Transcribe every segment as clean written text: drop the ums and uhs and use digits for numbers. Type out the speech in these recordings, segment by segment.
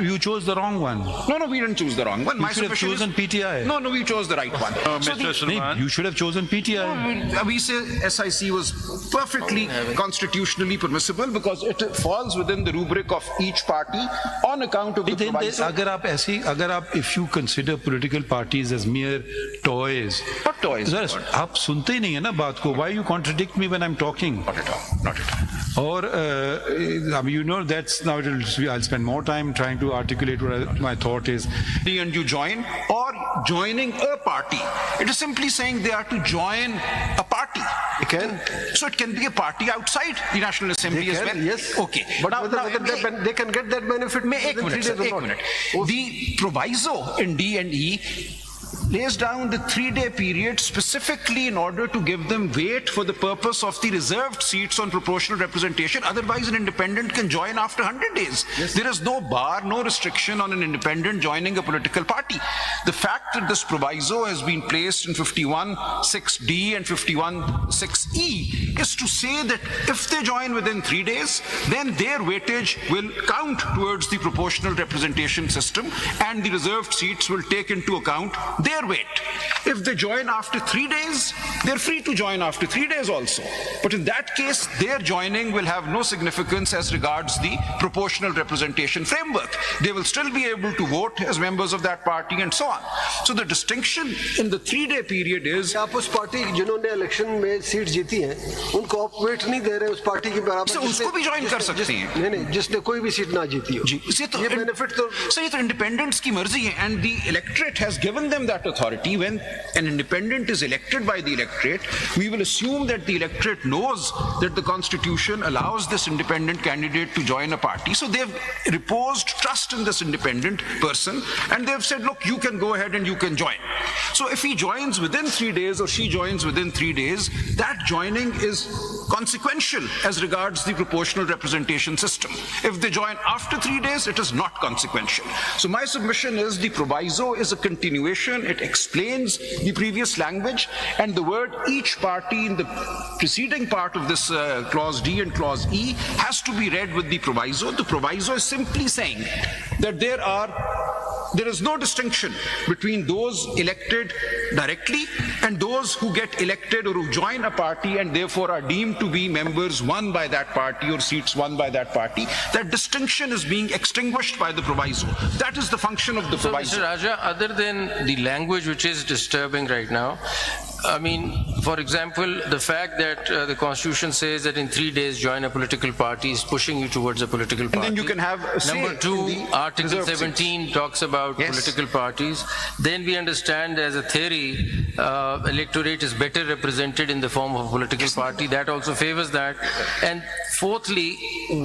You chose the wrong one. No, we didn't choose the wrong one. You should have chosen PTI. No, we chose the right one. Mr. Salman. You should have chosen PTI. We say SIC was perfectly constitutionally permissible because it falls within the rubric of each party on account of the Then proviso. if you consider political parties as mere toys, What toys? Sir, आप सुनते ही नहीं है ना बात को. Why you contradict me when I'm talking? Not at all. Not at all. Or you know, that's now I'll spend more time trying to articulate what my thought is. And you join or joining a party. It is simply saying they are to join a party. So it can be a party outside the National Assembly as well. Yes. Okay. But whether they can get that benefit एक within 3 days or not. minute. The proviso in D and E lays down the 3-day period specifically in order to give them weight for the purpose of the reserved seats on proportional representation. Otherwise, an independent can join after 100 days. Yes. There is no bar, no restriction on an independent joining a political party. The fact that this proviso has been placed in 51(6)D and 51(6)E is to say that if they join within 3 days, then their weightage will count towards the proportional representation system and the reserved seats will take into account their weight. If they join after 3 days, they're free to join after 3 days also. But in that case, their joining will have no significance as regards the proportional representation framework. They will still be able to vote as members of that party and so on. So the distinction in the 3-day period is आप उस party जिन्होंने election में seat जीती है उनको आप wait नहीं दे रहे उस पार्टी के बराबर. उसको भी ज्वाइन कर सकते हैं. नहीं, जिसने कोई भी सीट ना जीती हो. ये बेनिफिट तो ये तो इंडिपेंडेंट्स की मर्जी है. And the electorate has given them that authority. When an independent is elected by the electorate, we will assume that the electorate knows that the constitution allows this independent candidate to join a party. So they've reposed trust in this independent person and they've said, look, you can go ahead and you can join. So if he joins within 3 days or she joins within 3 days, that joining is consequential as regards the proportional representation system. If they join after 3 days, it is not consequential. So my submission is the proviso is a continuation. It explains the previous language, and the word each party in the preceding part of this clause D and clause E has to be read with the proviso. The proviso is simply saying that there is no distinction between those elected directly and those who get elected or who join a party and therefore are deemed to be members won by that party or seats won by that party. That distinction is being extinguished by the proviso. That is the function of the proviso. So, Mr. Raja, other than the language which is disturbing right now, I mean, for example, the fact that the Constitution says that in 3 days join a political party is pushing you towards a political party. And then you can have a say Number two, in the Article reserved 17 seats. talks about Yes. political parties. Then we understand as a theory, electorate is better represented in the form of a political party. That also favors that. And fourthly,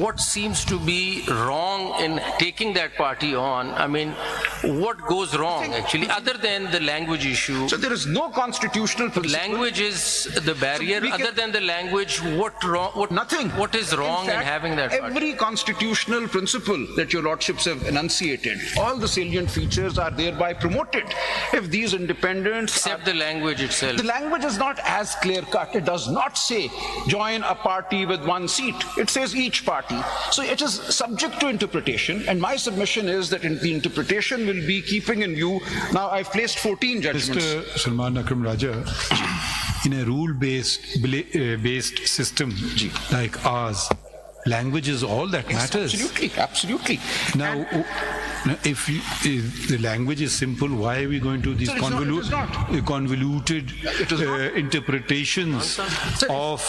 what seems to be wrong in taking that party on? I mean, what goes wrong actually, other than the language issue? So there is no constitutional principle. Language is the barrier. we can- Other than the language, Nothing. What is wrong in fact, having that party? Every constitutional principle that your lordships have enunciated, all the salient features are thereby promoted. If these independents Except the language itself. the language is not as clear cut. It does not say join a party with 1 seat. It says each party. So it is subject to interpretation. And my submission is that the interpretation will be keeping in view. Now I've placed 14 judgments. Mr. Salman Akram Raja, in a rule-based system like ours, language is all that matters. Absolutely. Now, if the language is simple, why are we going to these Sir, it is not. convoluted interpretations of,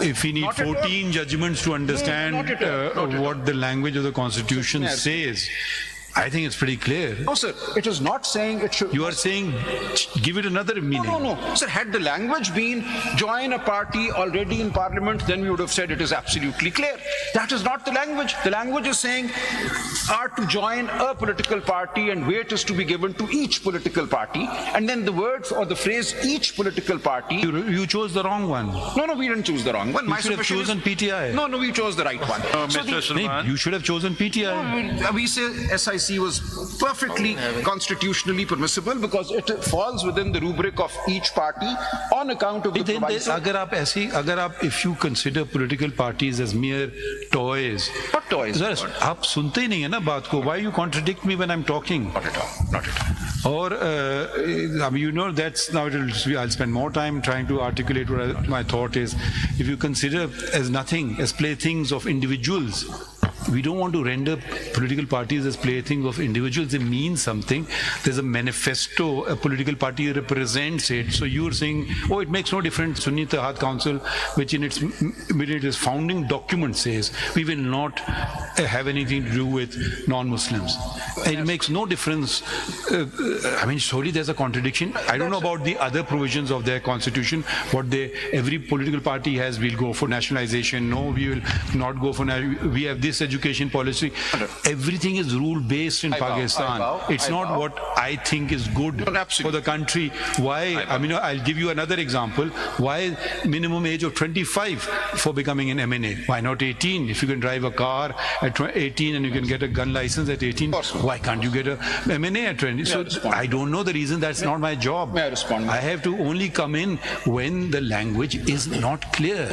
if we need Not at all. 14 judgments to understand not at all. Not at what the language of the Constitution Yes. says? I think it's pretty clear. No, sir, it is not saying it should. You are saying, give it another meaning. No. Sir, had the language been join a party already in parliament, then we would have said it is absolutely clear. That is not the language. The language is saying are to join a political party and weight is to be given to each political party. And then the words or the phrase each political party. You chose the wrong one. No, we didn't choose the wrong one. You should have submission chosen is- PTI. No, we chose the right one. So Mr. Salman. You should have chosen PTI. we say SIC SIC was perfectly constitutionally permissible because it falls within the rubric of each party on account of the Then proviso. अगर आप if you consider political parties as mere toys, Not toys, Sir, Lord. आप सुनते ही नहीं है ना बात को. Why you contradict me when I'm talking? Not at all, not at all. Or, I mean, you know, that's now I'll spend more time trying to articulate what my thought is. If you consider as nothing, as playthings of individuals, we don't want to render political parties as playthings of individuals. They mean something. There's a manifesto, a political party represents it. So you're saying, oh, it makes no difference. Sunni Ittihad Council, which in its founding document says, we will not have anything to do with non-Muslims. It makes no difference. I mean, surely there's a contradiction. I don't know about the other provisions of their constitution. Every political party has, we'll go for nationalization. No, we will not go for, we have this education policy. Everything is rule-based in Pakistan. It's not what I think is good for the country. Why? I mean, I'll give you another example. Why minimum age of 25 for becoming an MNA? Why not 18? If you can drive a car at 18 and you can get a gun license at 18, why can't you get a MNA at 20? So I don't know the reason. That's not my job. May I respond? I have to only come in when the language is not clear.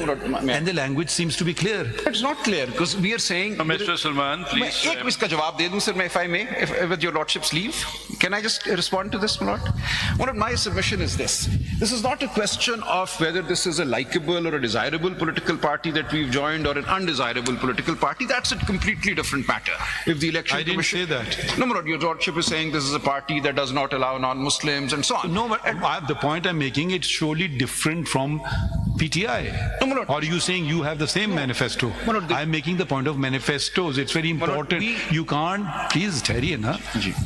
And the language seems to be clear. It's not clear because we are saying. Mr. Salman, मैं please. एक इसका जवाब दे दूं sir, if I may, with your lordship's leave. Can I just respond to this, my lord? One of my submission is this. This is not a question of whether this is a likable or a desirable political party that we've joined or an undesirable political party. That's a completely different matter. If the election I didn't commission... say that. No, my lord, your lordship is saying this is a party that does not allow non-Muslims and so on. No, but the point I'm making, it's surely different from PTI. No, my lord. Or are you saying you have the same manifesto? My lord, I'm making the point of manifestos. It's very important. You can't, please, Terry, na?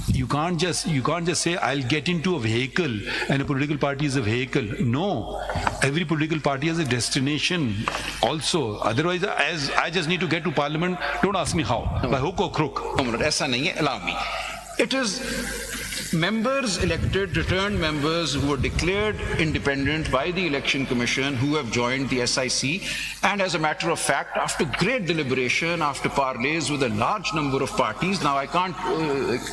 You can't just say I'll get into a vehicle and a political party is a vehicle. No, every political party has a destination also. Otherwise, as I just need to get to Parliament, don't ask me how, by hook or crook. No, my lord, ऐसा नहीं है. Allow me. It is members elected, returned members who were declared independent by the Election Commission who have joined the SIC, and as a matter of fact, after great deliberation, after parleys with a large number of parties, now I can't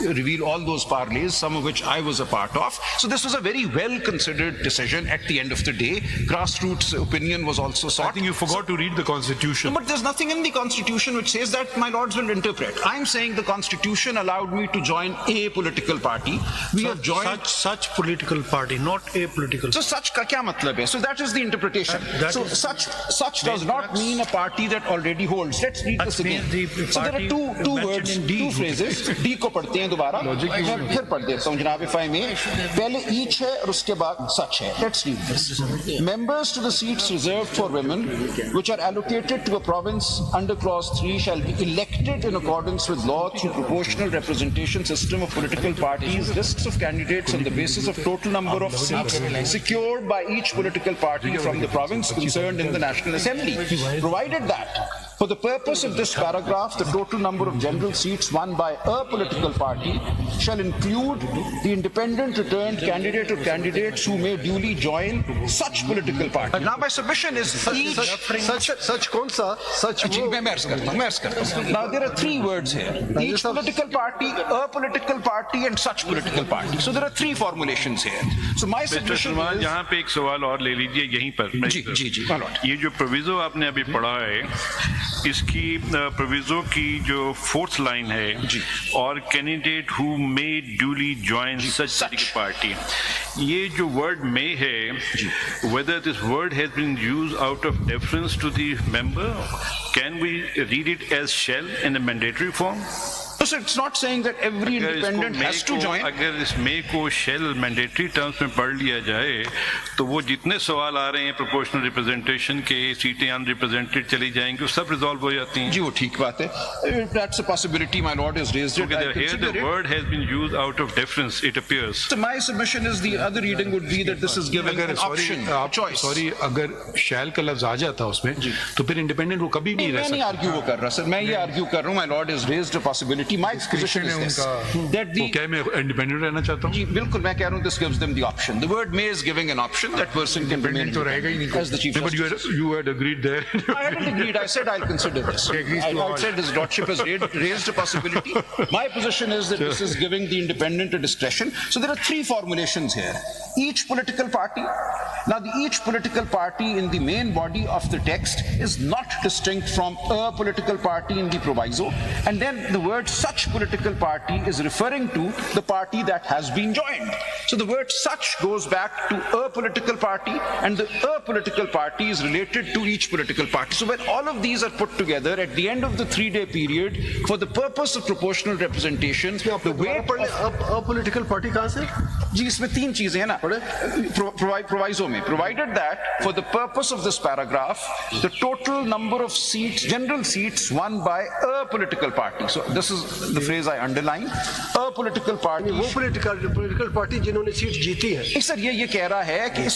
reveal all those parleys, some of which I was a part of. So this was a very well considered decision at the end of the day. Grassroots opinion was also sought. I think you forgot to read the Constitution. But there's nothing in the Constitution which says that my lords will interpret. I'm saying the Constitution allowed me to join a political party. We have joined such political party, not a political. So such का क्या मतलब है? So that is the interpretation. So such does not mean a party that already holds. Let's read this again. So there are two words, two phrases. D को पढ़ते हैं दोबारा. मैं फिर पढ़ देता हूँ जनाब if I may. पहले each है और उसके बाद such है. Let's read this. Members to the seats reserved for women, which are allocated to a province under clause 3, shall be elected in accordance with law through proportional representation system of political parties. Lists of candidates on the basis of total number of seats secured by each political party from the province concerned in the National Assembly, provided that for the purpose of this paragraph, the total number of general seats won by a political party shall include the independent returned candidate or candidates who may duly join such political party. Now, my submission is each such कौन सा such वो मैं अर्ज करता हूं. Now there are three words here. Each political party, a political party, and such political party. So there are three formulations here. So my Mr. submission Salman, is. यहाँ पे एक सवाल और ले लीजिए यहीं पर. जी, my lord. ये जो प्रोविजो आपने अभी पढ़ा है, इसकी प्रोविजो की जो फोर्थ लाइन है, और candidate who may duly join such political party, ये जो वर्ड मे है, whether this word has been used out of deference to the member, can we read it as shall in a mandatory form? So it's not saying that every independent has to join. अगर इस मे को shell mandatory terms में पढ़ लिया जाए तो वो जितने सवाल आ रहे हैं प्रोपोर्शनल रिप्रेजेंटेशन के, सीटें अनरिप्रेजेंटेड चली जाएंगी, वो सब रिजॉल्व हो जाती हैं. जी वो ठीक बात है. That's a possibility. My lord has raised it. Here the word has been used out of deference, it appears. So my submission is the other reading would be that this is giving an option, choice. Sorry, अगर शैल का लफ्ज आ जाता उसमें तो फिर independent वो कभी नहीं रह मैं नहीं सकता. आर्ग्यू वो कर रहा सर, मैं ये आर्ग्यू कर रहा हूँ. My lord has raised a possibility. my position is this, that the क्या मैं independent रहना चाहता हूँ? जी बिल्कुल मैं कह रहा हूँ this gives them the option. The word may is giving an option that person can remain independent as the chief No, but justice. you had agreed there. I hadn't agreed. I said I'll consider this. I said his lordship has raised a possibility. My position is that this is giving the independent a discretion. So there are three formulations here. Each political party. Now, each political party in the main body of the text is not distinct from a political party in the proviso. And then the word such political party is referring to the party that has been joined. So the word such goes back to a political party, and the a political party is related to each political party. So when all of these are put together at the end of the 3-day period, for the purpose of proportional representation, the weight of political party कहाँ से? जी इसमें तीन चीजें हैं ना proviso में provided that for the purpose of this paragraph the total number of seats general seats won by a political party, so this is the phrase I underline, a political party. वो political party जिन्होंने seat जीती है. नहीं sir ये कह रहा है कि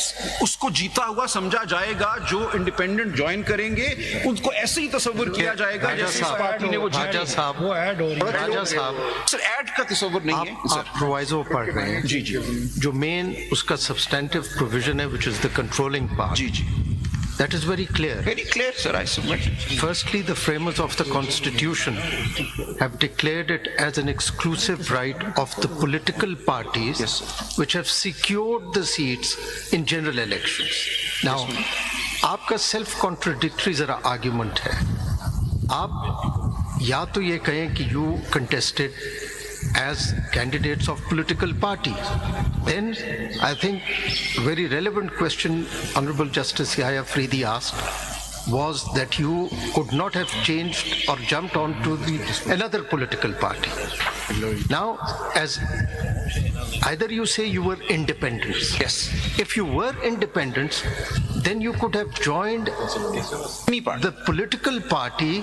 उसको जीता हुआ समझा जाएगा जो इंडिपेंडेंट ज्वाइन करेंगे उनको ऐसे ही तस्वीर किया जाएगा जैसे इस पार्टी ने वो राजा साहब वो ऐड हो रही है. राजा साहब सर ऐड का तस्वीर नहीं है आप प्रोवाइजो पढ़ रहे हैं जी जी जो मेन उसका सब्सटेंटिव प्रोविजन है which is the controlling part. जी जी That is very clear. very clear sir, I submit. Firstly, the framers of the Constitution have declared it as an exclusive right of the political parties Yes, which have secured the seats in general elections. Now, आपका self contradictory जरा argument है. आप या तो ये कहें कि you contested as candidates of political parties. Then I think very relevant question Honorable Justice Yahya Afridi asked was that you could not have changed or jumped onto another political party. Now, as either you say you were independents. Yes. If you were independents, then you could have joined Any party. the political party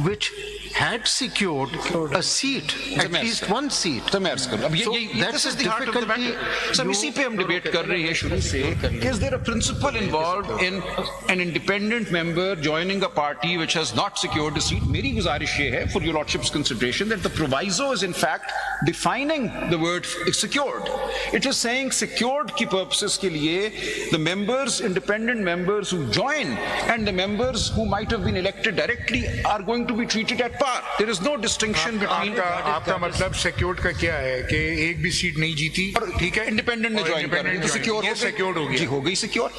which had secured a seat, at least one seat. तो मैं अर्ज करूं अब So ये that's this is the the heart of the difficulty matter. सब you- इसी पे हम डिबेट कर रहे हैं शुरू से कि is there a principle involved in an independent member joining a party which has not secured a seat. मेरी गुजारिश ये है for your lordship's consideration that the proviso is in fact defining the word secured. It is saying secured की purposes के लिए the members, independent members who join and the members who might have been elected directly are going to be treated at par. There is no distinction between आपका मतलब secured का क्या है कि एक भी सीट नहीं जीती, ठीक है, इंडिपेंडेंट ने ज्वाइन कर रहे हैं तो सिक्योर सिक्योर्ड हो जी गया. हो गई सिक्योर.